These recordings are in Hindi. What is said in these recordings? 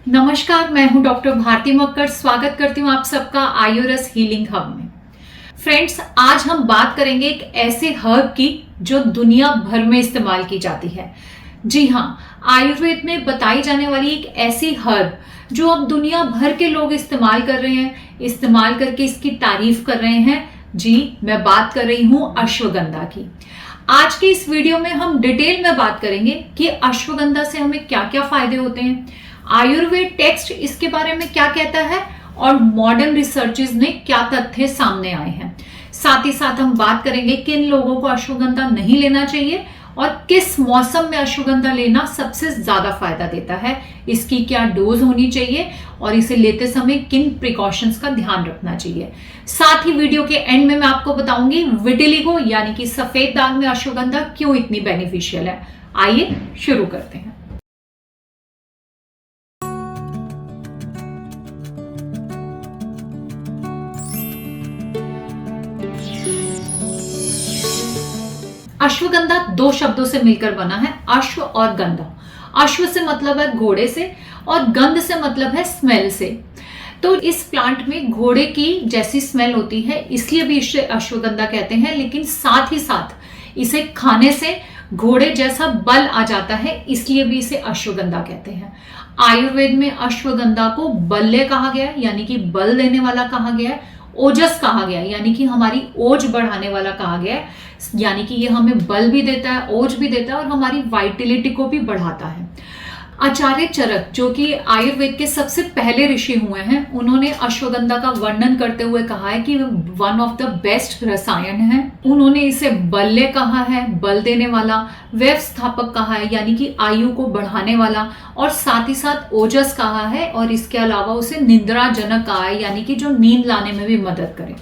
नमस्कार, मैं हूं डॉक्टर भारती मक्कर। स्वागत करती हूं आप सबका आयुरस हीलिंग हब में। फ्रेंड्स, आज हम बात करेंगे एक ऐसे हर्ब की जो दुनिया भर में इस्तेमाल की जाती है। जी हाँ, आयुर्वेद में बताई जाने वाली एक ऐसी हर्ब जो अब दुनिया भर के लोग इस्तेमाल कर रहे हैं, इस्तेमाल करके इसकी तारीफ कर रहे हैं। जी, मैं बात कर रही हूं अश्वगंधा की। आज के इस वीडियो में हम डिटेल में बात करेंगे कि अश्वगंधा से हमें क्या क्या फायदे होते हैं, आयुर्वेद टेक्स्ट इसके बारे में क्या कहता है और मॉडर्न रिसर्चेस ने क्या तथ्य सामने आए हैं। साथ ही साथ हम बात करेंगे किन लोगों को अश्वगंधा नहीं लेना चाहिए और किस मौसम में अश्वगंधा लेना सबसे ज्यादा फायदा देता है, इसकी क्या डोज होनी चाहिए और इसे लेते समय किन प्रिकॉशंस का ध्यान रखना चाहिए। साथ ही वीडियो के एंड में मैं आपको बताऊंगी विटिलिगो यानी कि सफेद दाग में अश्वगंधा क्यों इतनी बेनिफिशियल है। आइए शुरू करते हैं। अश्वगंधा दो शब्दों से मिलकर बना है, अश्व और गंधा। अश्व से मतलब है घोड़े से और गंध से मतलब है स्मेल से। तो इस प्लांट में घोड़े की जैसी स्मेल होती है, इसलिए भी इसे अश्वगंधा कहते हैं। लेकिन साथ ही साथ इसे खाने से घोड़े जैसा बल आ जाता है, इसलिए भी इसे अश्वगंधा कहते हैं। आयुर्वेद में अश्वगंधा को बल्य कहा गया है, यानी कि बल देने वाला कहा गया है। ओजस कहा गया है, यानी कि हमारी ओज बढ़ाने वाला कहा गया है, यानी कि ये हमें बल भी देता है, ओज भी देता है और हमारी वाइटिलिटी को भी बढ़ाता है। आचार्य चरक, जो कि आयुर्वेद के सबसे पहले ऋषि हुए हैं, उन्होंने अश्वगंधा का वर्णन करते हुए कहा है कि वन ऑफ द बेस्ट रसायन है। उन्होंने इसे बल्य कहा है, बल देने वाला, व्यवस्थापक कहा है, यानी कि आयु को बढ़ाने वाला, और साथ ही साथ ओजस कहा है, और इसके अलावा उसे निद्राजनक कहा है, यानी कि जो नींद लाने में भी मदद करे।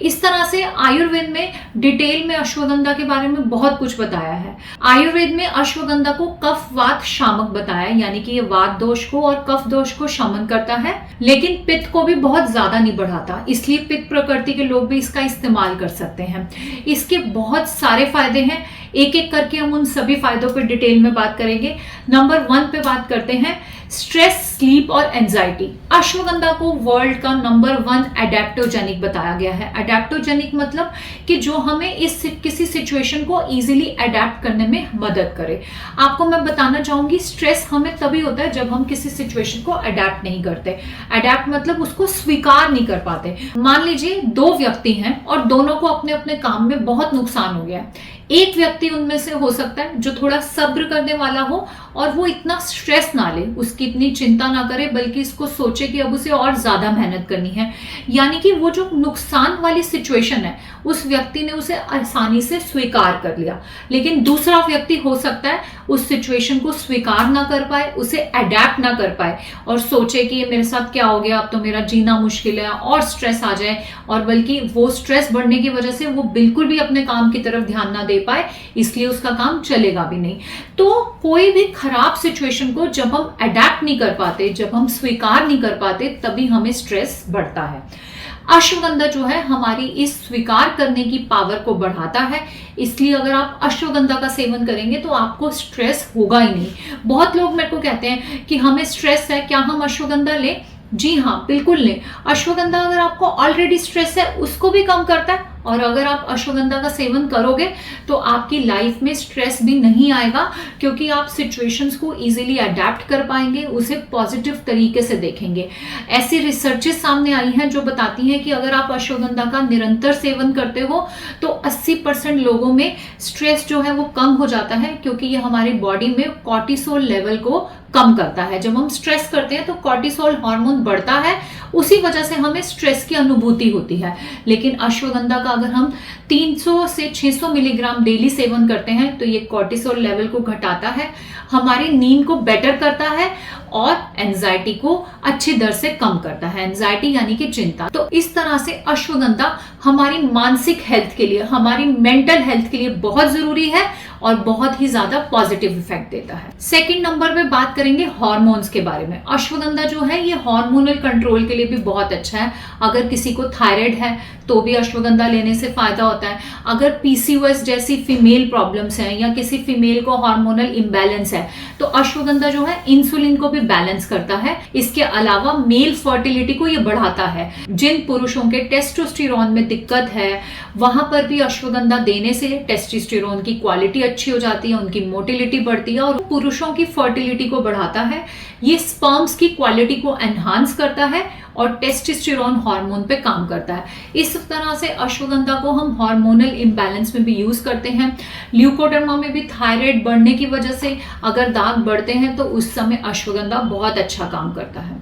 इस तरह से आयुर्वेद में डिटेल में अश्वगंधा के बारे में बहुत कुछ बताया है। आयुर्वेद में अश्वगंधा को कफ वात शामक बताया, यानी कि ये वात दोष को और कफ दोष को शमन करता है, लेकिन पित्त को भी बहुत ज्यादा नहीं बढ़ाता, इसलिए पित्त प्रकृति के लोग भी इसका इस्तेमाल कर सकते हैं। इसके बहुत सारे फायदे हैं, एक एक करके हम उन सभी फायदों पर डिटेल में बात करेंगे। नंबर 1 पे बात करते हैं, स्ट्रेस, स्लीप और एंजाइटी। अश्वगंधा को वर्ल्ड का नंबर 1 एडेप्टोजेनिक बताया गया है। एडेप्टोजेनिक मतलब कि जो हमें किसी सिचुएशन को इजीली अडेप्ट करने में मदद करे। आपको मैं बताना चाहूंगी, स्ट्रेस हमें तभी होता है जब हम किसी सिचुएशन को अडेप्ट नहीं करते। अडेप्ट मतलब उसको स्वीकार नहीं कर पाते। मान लीजिए 2 व्यक्ति हैं और दोनों को अपने अपने काम में बहुत नुकसान हो गया है। एक व्यक्ति उनमें से हो सकता है जो थोड़ा सब्र करने वाला हो और वो इतना स्ट्रेस ना ले, उसकी इतनी चिंता ना करे, बल्कि इसको सोचे कि अब उसे और ज्यादा मेहनत करनी है, यानी कि वो जो नुकसान वाली सिचुएशन है उस व्यक्ति ने उसे आसानी से स्वीकार कर लिया। लेकिन दूसरा व्यक्ति हो सकता है उस सिचुएशन को स्वीकार ना कर पाए, उसे अडेप्ट ना कर पाए और सोचे कि ये मेरे साथ क्या हो गया, अब तो मेरा जीना मुश्किल है, और स्ट्रेस आ जाए, और बल्कि वो स्ट्रेस बढ़ने की वजह से वो बिल्कुल भी अपने काम की तरफ ध्यान ना दे पाए, इसलिए उसका काम चलेगा भी नहीं। तो कोई भी खराब सिचुएशन को जब हम अडेप्ट नहीं कर पाते, जब हम स्वीकार नहीं कर पाते, तभी हमें स्ट्रेस बढ़ता है। अश्वगंधा जो है हमारी इस स्वीकार करने की पावर को बढ़ाता है, इसलिए अगर आप अश्वगंधा का सेवन करेंगे तो आपको स्ट्रेस होगा ही नहीं। बहुत लोग मेरे को कहते हैं कि हमें स्ट्रेस है, क्या हम अश्वगंधा लें? जी हाँ, बिल्कुल लें। अश्वगंधा अगर आपको ऑलरेडी स्ट्रेस है उसको भी कम करता है, और अगर आप अश्वगंधा का सेवन करोगे तो आपकी लाइफ में स्ट्रेस भी नहीं आएगा, क्योंकि आप सिचुएशंस को इजीली अडेप्ट कर पाएंगे, उसे पॉजिटिव तरीके से देखेंगे। ऐसी रिसर्चेस सामने आई हैं जो बताती हैं कि अगर आप अश्वगंधा का निरंतर सेवन करते हो तो 80% लोगों में स्ट्रेस जो है वो कम हो जाता है, क्योंकि ये हमारी बॉडी में कॉर्टिसोल लेवल को कम करता है। जब हम स्ट्रेस करते हैं तो कॉर्टिसोल हार्मोन बढ़ता है, उसी वजह से हमें स्ट्रेस की अनुभूति होती है। लेकिन अश्वगंधा का अगर हम 300 से 600 मिलीग्राम डेली सेवन करते हैं तो ये कॉर्टिसोल लेवल को घटाता है, हमारी नींद को बेटर करता है और एंजाइटी को अच्छी दर से कम करता है। एंजाइटी यानी कि चिंता। तो इस तरह से अश्वगंधा हमारी मानसिक हेल्थ के लिए, हमारी मेंटल हेल्थ के लिए बहुत जरूरी है और बहुत ही ज्यादा पॉजिटिव इफेक्ट देता है। सेकंड नंबर पे बात करेंगे हार्मोन्स के बारे में। अश्वगंधा जो है ये हार्मोनल कंट्रोल के लिए भी बहुत अच्छा है। अगर किसी को थायराइड है तो भी अश्वगंधा लेने से फायदा होता है। अगर पीसीओएस जैसी फीमेल प्रॉब्लम्स हैं या किसी फीमेल को हार्मोनल इम्बैलेंस है तो अश्वगंधा जो है इंसुलिन को भी बैलेंस करता है। इसके अलावा मेल फर्टिलिटी को ये बढ़ाता है। जिन पुरुषों के टेस्टोस्टेरोन में दिक्कत है वहां पर भी अश्वगंधा देने से टेस्टोस्टेरोन की क्वालिटी अच्छी हो जाती है, उनकी मोटिलिटी बढ़ती है और पुरुषों की फर्टिलिटी को बढ़ाता है। ये स्पर्म्स की क्वालिटी को एनहांस करता है और टेस्टोस्टेरोन हार्मोन पे काम करता है। इस तरह से अश्वगंधा को हम हार्मोनल इम्बैलेंस में भी यूज करते हैं। ल्यूकोडर्मा में भी थायराइड बढ़ने की वजह से अगर दाग बढ़ते हैं तो उस समय अश्वगंधा बहुत अच्छा काम करता है।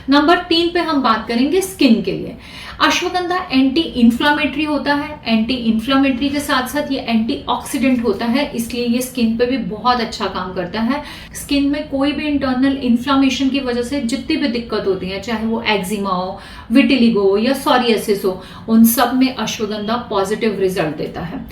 नंबर 3 पे हम बात करेंगे स्किन के लिए। अश्वगंधा एंटी इंफ्लामेटरी होता है। एंटी इंफ्लामेटरी के साथ साथ ये एंटीऑक्सीडेंट होता है, इसलिए ये स्किन पे भी बहुत अच्छा काम करता है। स्किन में कोई भी इंटरनल इन्फ्लामेशन की वजह से जितनी भी दिक्कत होती है, चाहे वो एक्जिमा हो, विटिलिगो हो या सोरियासिस हो, उन सब में अश्वगंधा पॉजिटिव रिजल्ट देता है।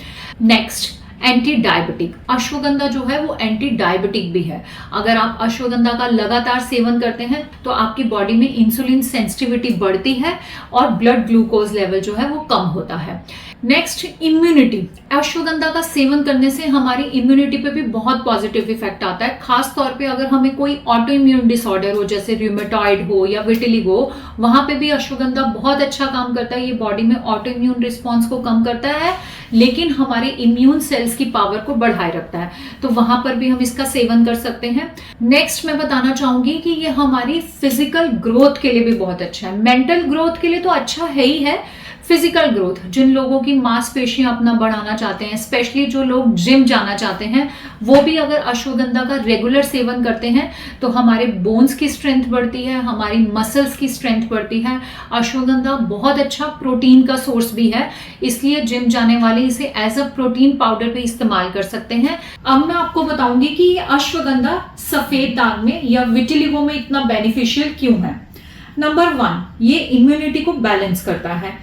Next, anti diabetic. अश्वगंधा जो है वो एंटी डायबिटिक भी है। अगर आप अश्वगंधा का लगातार सेवन करते हैं तो आपकी बॉडी में इंसुलिन सेंसिटिविटी बढ़ती है और ब्लड ग्लूकोज लेवल जो है वो कम होता है। Next, immunity. अश्वगंधा का सेवन करने से हमारी इम्यूनिटी पे भी बहुत पॉजिटिव इफेक्ट आता है। खास तौर पे अगर हमें कोई ऑटो इम्यून डिसऑर्डर हो, जैसे रूमेटॉइड हो या विटिलिगो, वहां पे भी अश्वगंधा बहुत अच्छा काम करता है। ये बॉडी में ऑटो इम्यून रिस्पॉन्स को कम करता है लेकिन हमारे इम्यून सेल्स की पावर को बढ़ाए रखता है, तो वहां पर भी हम इसका सेवन कर सकते हैं। नेक्स्ट मैं बताना चाहूंगी कि ये हमारी फिजिकल ग्रोथ के लिए भी बहुत अच्छा है। मेंटल ग्रोथ के लिए तो अच्छा है ही है, फिजिकल ग्रोथ, जिन लोगों की मांसपेशियां अपना बढ़ाना चाहते हैं, स्पेशली जो लोग जिम जाना चाहते हैं, वो भी अगर अश्वगंधा का रेगुलर सेवन करते हैं तो हमारे बोन्स की स्ट्रेंथ बढ़ती है, हमारी मसल्स की स्ट्रेंथ बढ़ती है। अश्वगंधा बहुत अच्छा प्रोटीन का सोर्स भी है, इसलिए जिम जाने वाले इसे एज अ प्रोटीन पाउडर भी इस्तेमाल कर सकते हैं। अब मैं आपको बताऊंगी कि ये अश्वगंधा सफेद दाग में या विटिलिगो में इतना बेनिफिशियल क्यों है। नंबर 1, ये इम्यूनिटी को बैलेंस करता है।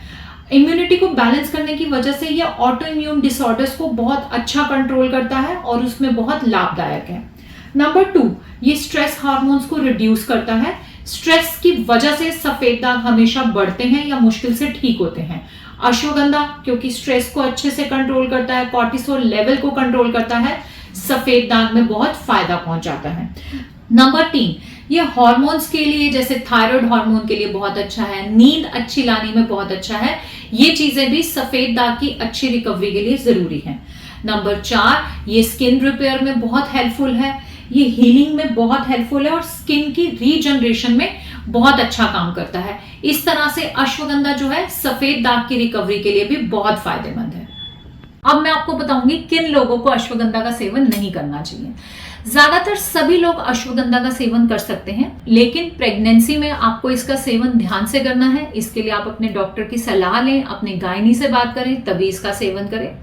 इम्यूनिटी को बैलेंस करने की वजह से ये ऑटो इम्यून डिसऑर्डर्स को बहुत अच्छा कंट्रोल करता है और उसमें बहुत लाभदायक है। नंबर 2, ये स्ट्रेस हार्मोन्स को रिड्यूस करता है। स्ट्रेस की वजह से सफेद दाग हमेशा बढ़ते हैं या मुश्किल से ठीक होते हैं। अश्वगंधा क्योंकि स्ट्रेस को अच्छे से कंट्रोल करता है, कॉर्टिसोल लेवल को कंट्रोल करता है, सफेद दाग में बहुत फायदा पहुंचाता है। नंबर 3, ये हार्मोन्स के लिए, जैसे थायराइड हार्मोन के लिए बहुत अच्छा है, नींद अच्छी लाने में बहुत अच्छा है। ये चीजें भी सफेद दाग की अच्छी रिकवरी के लिए जरूरी है। नंबर 4, ये स्किन रिपेयर में बहुत हेल्पफुल है, ये हीलिंग में बहुत हेल्पफुल है और स्किन की रीजनरेशन में बहुत अच्छा काम करता है। इस तरह से अश्वगंधा जो है सफेद दाग की रिकवरी के लिए भी बहुत फायदेमंद है। अब मैं आपको बताऊंगी किन लोगों को अश्वगंधा का सेवन नहीं करना चाहिए। ज्यादातर सभी लोग अश्वगंधा का सेवन कर सकते हैं, लेकिन प्रेगनेंसी में आपको इसका सेवन ध्यान से करना है। इसके लिए आप अपने डॉक्टर की सलाह लें, अपने गायनी से बात करें, तभी इसका सेवन करें।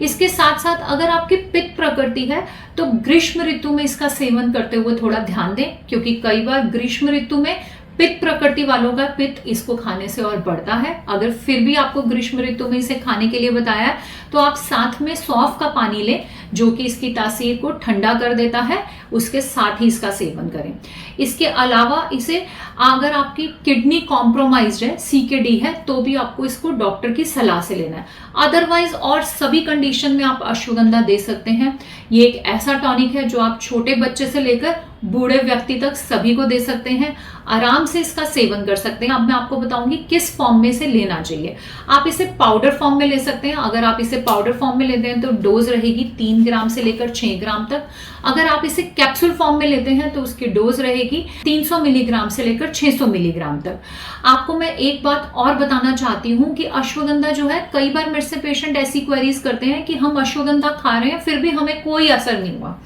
इसके साथ साथ अगर आपकी पित्त प्रकृति है तो ग्रीष्म ऋतु में इसका सेवन करते हुए थोड़ा ध्यान दें, क्योंकि कई बार ग्रीष्म ऋतु में पित्त प्रकृति वालों का पित्त इसको खाने से और बढ़ता है। अगर फिर भी आपको ग्रीष्म ऋतु में इसे खाने के लिए बताया तो आप साथ में सौंफ का पानी लें, जो कि इसकी तासीर को ठंडा कर देता है, उसके साथ ही इसका सेवन करें। इसके अलावा इसे, अगर आपकी किडनी कॉम्प्रोमाइज्ड है, सीकेडी है, तो भी आपको इसको डॉक्टर की सलाह से लेना है। अदरवाइज और सभी कंडीशन में आप अश्वगंधा दे सकते हैं। ये एक ऐसा टॉनिक है जो आप छोटे बच्चे से लेकर बूढ़े व्यक्ति तक सभी को दे सकते हैं, आराम से इसका सेवन कर सकते हैं। अब मैं आपको बताऊंगी किस फॉर्म में इसे लेना चाहिए। आप इसे पाउडर फॉर्म में ले सकते हैं। अगर आप इसे पाउडर फॉर्म में लेते हैं तो डोज रहेगी 3 ग्राम से लेकर 6 ग्राम तक। अगर आप इसे कैप्सूल फॉर्म में लेते हैं तो उसकी डोज रहेगी 300 मिलीग्राम से लेकर 600 मिलीग्राम तक। आपको मैं एक बात और बताना चाहती हूँ कि अश्वगंधा जो है, कई बार मेरे से पेशेंट ऐसी क्वेरीज करते हैं कि हम अश्वगंधा खा रहे हैं फिर भी हमें कोई असर नहीं हुआ।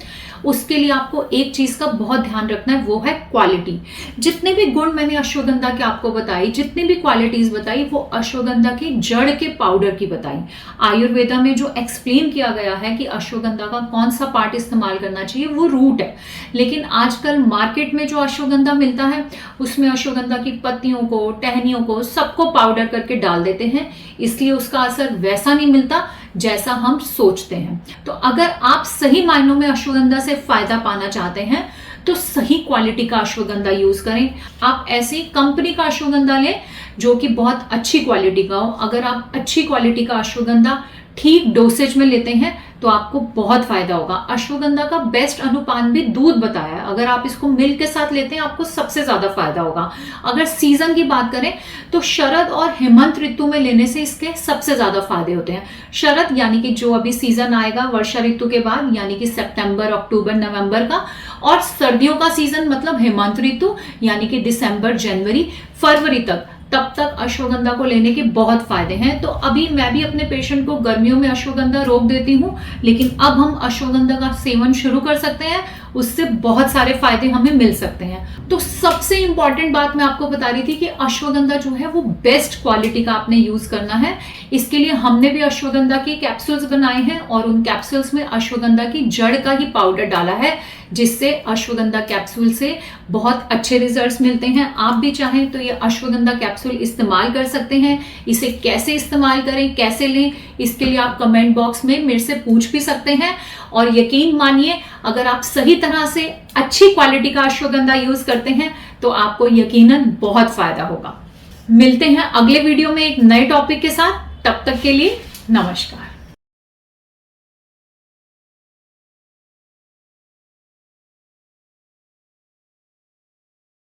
उसके लिए आपको एक चीज का बहुत ध्यान रखना है, वो है क्वालिटी। जितने भी गुण मैंने अश्वगंधा के आपको बताई, जितनी भी क्वालिटीज बताई, वो अश्वगंधा की जड़ के पाउडर की बताई। आयुर्वेदा में जो एक्सप्लेन किया गया है कि अश्वगंधा का कौन सा पार्ट इस्तेमाल करना चाहिए, वो रूट है। लेकिन आजकल मार्केट में जो अश्वगंधा मिलता है उसमें अश्वगंधा की पत्तियों को, टहनियों को, सबको पाउडर करके डाल देते हैं, इसलिए उसका असर वैसा नहीं मिलता जैसा हम सोचते हैं। तो अगर आप सही मायनों में अश्वगंधा से फायदा पाना चाहते हैं तो सही क्वालिटी का अश्वगंधा यूज करें। आप ऐसी कंपनी का अश्वगंधा लें जो कि बहुत अच्छी क्वालिटी का हो। अगर आप अच्छी क्वालिटी का अश्वगंधा ठीक डोसेज में लेते हैं तो आपको बहुत फायदा होगा। अश्वगंधा का बेस्ट अनुपान भी दूध बताया है। अगर आप इसको मिल्क के साथ लेते हैं आपको सबसे ज्यादा फायदा होगा। अगर सीजन की बात करें तो शरद और हेमंत ऋतु में लेने से इसके सबसे ज्यादा फायदे होते हैं। शरद यानी कि जो अभी सीजन आएगा वर्षा ऋतु के बाद, यानी कि सितंबर, अक्टूबर, नवंबर का, और सर्दियों का सीजन मतलब हेमंत ऋतु यानी कि दिसंबर, जनवरी, फरवरी तब तक अश्वगंधा को लेने के बहुत फायदे हैं। तो अभी मैं भी अपने पेशेंट को गर्मियों में अश्वगंधा रोक देती हूँ, लेकिन अब हम अश्वगंधा का सेवन शुरू कर सकते हैं। उससे बहुत सारे फायदे हमें मिल सकते हैं। तो सबसे इंपॉर्टेंट बात मैं आपको बता रही थी कि अश्वगंधा जो है वो बेस्ट क्वालिटी का आपने यूज करना है। इसके लिए हमने भी अश्वगंधा के कैप्सूल्स बनाए हैं और उन कैप्सूल्स में अश्वगंधा की जड़ का ही पाउडर डाला है, जिससे अश्वगंधा कैप्सूल से बहुत अच्छे रिजल्ट्स मिलते हैं। आप भी चाहें तो ये अश्वगंधा कैप्सूल इस्तेमाल कर सकते हैं। इसे कैसे इस्तेमाल करें, कैसे लें, इसके लिए आप कमेंट बॉक्स में मेरे से पूछ भी सकते हैं। और यकीन मानिए, अगर आप सही तरह से अच्छी क्वालिटी का अश्वगंधा यूज करते हैं तो आपको यकीनन बहुत फायदा होगा। मिलते हैं अगले वीडियो में एक नए टॉपिक के साथ। तब तक के लिए नमस्कार।